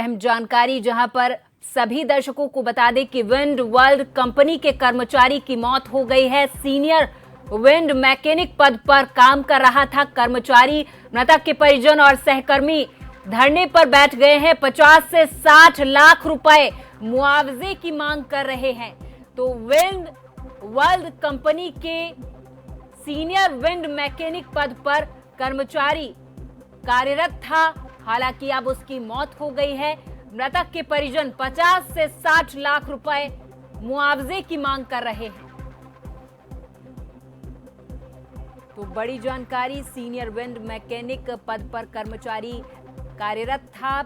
अहम जानकारी जहां पर सभी दर्शकों को बता दें कि विंड वर्ल्ड कंपनी के कर्मचारी की मौत हो गई है। सीनियर विंड मैकेनिक पद पर काम कर रहा था कर्मचारी। मृतक के परिजन और सहकर्मी धरने पर बैठ गए हैं। 50 से 60 लाख रुपए मुआवजे की मांग कर रहे हैं। तो विंड वर्ल्ड कंपनी के सीनियर विंड मैकेनिक पद पर कर्मचारी कार्यरत था। हालांकि अब उसकी मौत हो गई है। मृतक के परिजन 50 से 60 लाख रुपए मुआवजे की मांग कर रहे हैं। तो बड़ी जानकारी, सीनियर विंड मैकेनिक पद पर कर्मचारी कार्यरत था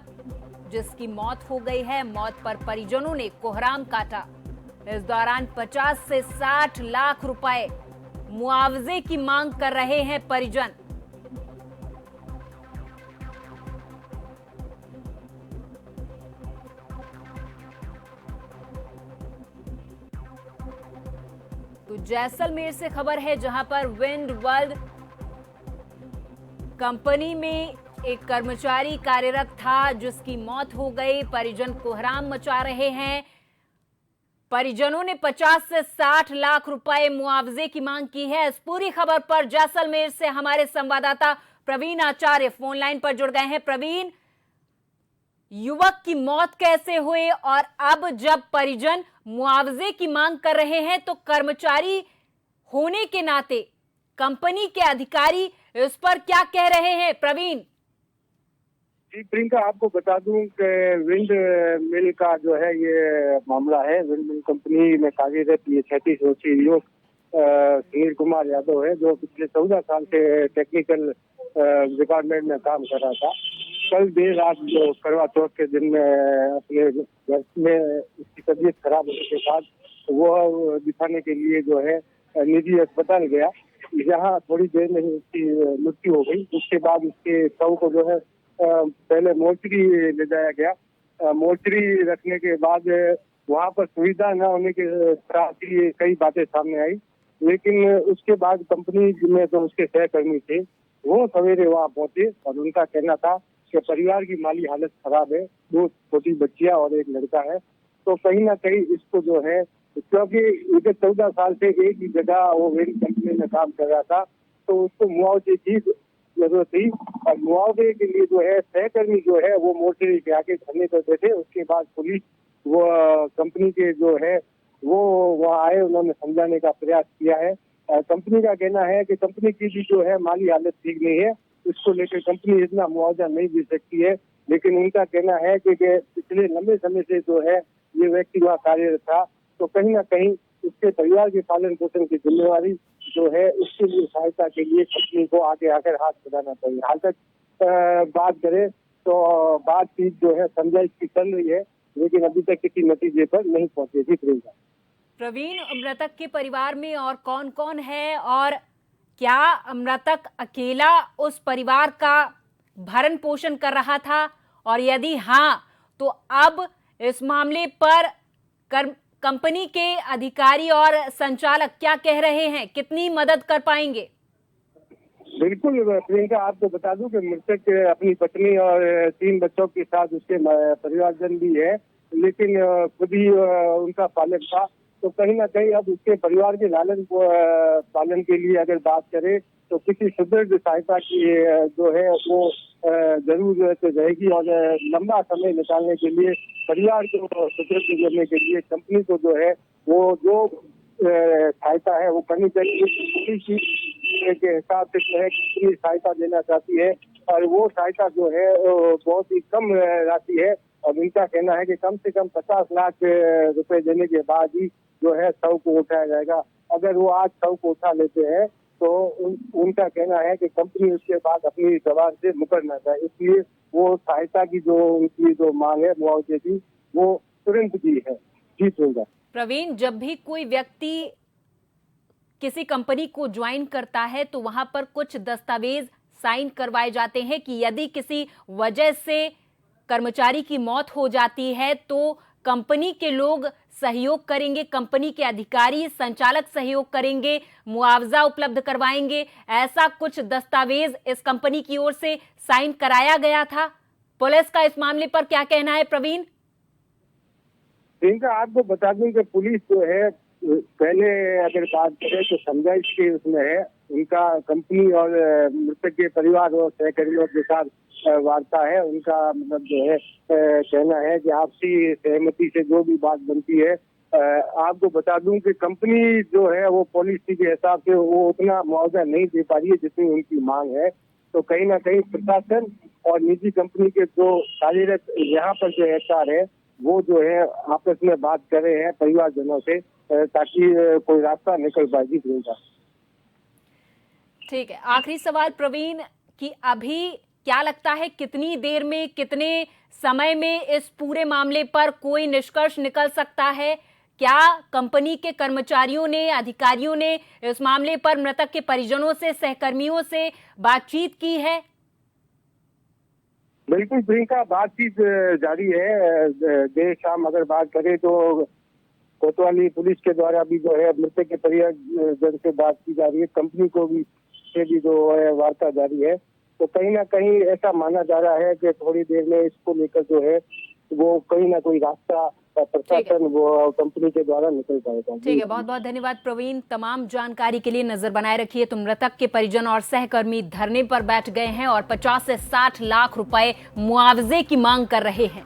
जिसकी मौत हो गई है। मौत पर परिजनों ने कोहराम काटा। इस दौरान 50 से 60 लाख रुपए मुआवजे की मांग कर रहे हैं परिजन। तो जैसलमेर से खबर है जहां पर विंड वर्ल्ड कंपनी में एक कर्मचारी कार्यरत था जिसकी मौत हो गई। परिजन कोहराम मचा रहे हैं। परिजनों ने 50 से 60 लाख रुपए मुआवजे की मांग की है। इस पूरी खबर पर जैसलमेर से हमारे संवाददाता प्रवीण आचार्य फोन लाइन पर जुड़ गए हैं। प्रवीण, युवक की मौत कैसे हुई और अब जब परिजन मुआवजे की मांग कर रहे हैं तो कर्मचारी होने के नाते कंपनी के अधिकारी इस पर क्या कह रहे हैं? प्रवीण जी प्रियंका, आपको बता दूं कि विंड मिल का जो है ये मामला है। विंड मिल कंपनी में कार्यरत ये 36 वर्षीय युवक सुनील कुमार यादव है, जो पिछले 14 साल से टेक्निकल डिपार्टमेंट में काम कर रहा था। कल देर रात जो करवा चौथ के दिन में अपने घर में उसकी तबीयत खराब होने के बाद वो दिखाने के लिए जो है निजी अस्पताल गया। यहाँ थोड़ी देर में ही उसकी मृत्यु हो गई। उसके बाद उसके शव को जो है पहले मोर्चरी ले जाया गया। मोर्चरी रखने के बाद वहाँ पर सुविधा न होने के साथ ही कई बातें सामने आई, लेकिन उसके बाद कंपनी में जो उसके सहकर्मी थे वो सवेरे वहाँ पहुंचे और उनका कहना था कि परिवार की माली हालत खराब है, 2 छोटी बच्चियां और एक लड़का है। तो कहीं ना कहीं इसको जो है, क्योंकि इसे 14 साल से एक ही जगह वो विंड कंपनी में काम कर रहा था, तो उसको मुआवजे की जरूरत थी। और मुआवजे के लिए जो है सहकर्मी जो है वो मोर्चरी के आगे धरने पर बैठे। उसके बाद पुलिस वो कंपनी के जो है वो वहाँ आए, उन्होंने समझाने का प्रयास किया है। कंपनी का कहना है कि कंपनी की भी जो है माली हालत ठीक नहीं है, इसको लेकर कंपनी इतना मुआवजा नहीं दे सकती है। लेकिन उनका कहना है कि पिछले लंबे समय से जो है ये व्यक्ति वहाँ कार्यरत था, तो कहीं ना कहीं उसके परिवार के पालन पोषण की जिम्मेवारी जो है उसके लिए सहायता के लिए कंपनी को आगे आकर हाथ बढ़ाना चाहिए। हाल तक बात करें तो बातचीत जो है समझाइश की चल रही है, लेकिन अभी तक किसी नतीजे पर नहीं पहुंचे। जी प्रवीण, मृतक के परिवार में और कौन कौन है और क्या मृतक अकेला उस परिवार का भरण पोषण कर रहा था, और यदि हाँ तो अब इस मामले पर कंपनी के अधिकारी और संचालक क्या कह रहे हैं? कितनी मदद कर पाएंगे? बिल्कुल प्रियंका, आपको बता दूं कि मृतक अपनी पत्नी और 3 बच्चों के साथ उसके परिवारजन भी है, लेकिन खुद ही उनका पालक था। तो कहीं ना कहीं अब उसके परिवार के पालन के लिए अगर बात करें तो किसी सुदृढ़ सहायता की जो है वो जरूरत रहेगी। और लंबा समय निकालने के लिए परिवार को सुदृढ़ करने के लिए कंपनी को जो है वो जो सहायता है वो करनी चाहिए। के हिसाब से जो है कंपनी सहायता देना चाहती है, और वो सहायता जो है बहुत ही कम राशि है। और इनका कहना है कि कम से कम 50 लाख रुपए देने के बाद ही जो है शव को उठाया जाएगा। अगर वो आज शव को उठा लेते हैं तो उनका कहना है कि कंपनी उसके बाद अपनी जवाब से मुकरना चाहे, इसलिए वो सहायता की जो उनकी जो मांग है मुआवजे की वो तुरंत दी है। जी प्रवीण, जब भी कोई व्यक्ति किसी कंपनी को ज्वाइन करता है तो वहां पर कुछ दस्तावेज साइन करवाए जाते हैं कि यदि किसी वजह से कर्मचारी की मौत हो जाती है तो कंपनी के लोग सहयोग करेंगे, कंपनी के अधिकारी संचालक सहयोग करेंगे, मुआवजा उपलब्ध करवाएंगे। ऐसा कुछ दस्तावेज इस कंपनी की ओर से साइन कराया गया था? पुलिस का इस मामले पर क्या कहना है प्रवीण? प्रियंका, आपको बता दूं कि पुलिस जो है पहले अगर बात करें तो समझाइश के उसमें है। उनका कंपनी और मृतक के परिवार और सहकर्मियों के साथ वार्ता है। उनका मतलब जो है कहना है कि आपसी सहमति से जो भी बात बनती है। आपको बता दूं कि कंपनी जो है वो पॉलिसी के हिसाब से वो उतना मुआवजा नहीं दे पा रही है जितनी उनकी मांग है। तो कहीं ना कहीं प्रशासन और निजी कंपनी के जो कार्यरत यहाँ पर जो एचआर है वो जो है आपस में बात कर रहे हैं परिवारजनों से, ताकि कोई रास्ता निकल पाएगी। ठीक है, आखिरी सवाल प्रवीण कि अभी क्या लगता है कितनी देर में, कितने समय में इस पूरे मामले पर कोई निष्कर्ष निकल सकता है? क्या कंपनी के कर्मचारियों ने, अधिकारियों ने इस मामले पर मृतक के परिजनों से, सहकर्मियों से बातचीत की है? बिल्कुल प्रियंका, बातचीत जारी है। देर शाम अगर बात करें तो कोतवाली पुलिस के द्वारा भी जो है मृतक के परिजन से बात की जा रही है। कंपनी को भी से भी जो है वार्ता जारी है। तो कहीं ना कहीं ऐसा माना जा रहा है कि थोड़ी देर में इसको लेकर जो है वो कहीं ना कोई रास्ता प्रशासन वो कंपनी के द्वारा निकल पाएगा। ठीक है, बहुत बहुत धन्यवाद प्रवीण। तमाम जानकारी के लिए नजर बनाए रखिए। तो मृतक के परिजन और सहकर्मी धरने पर बैठ गए हैं और 50 से 60 लाख रुपए मुआवजे की मांग कर रहे हैं।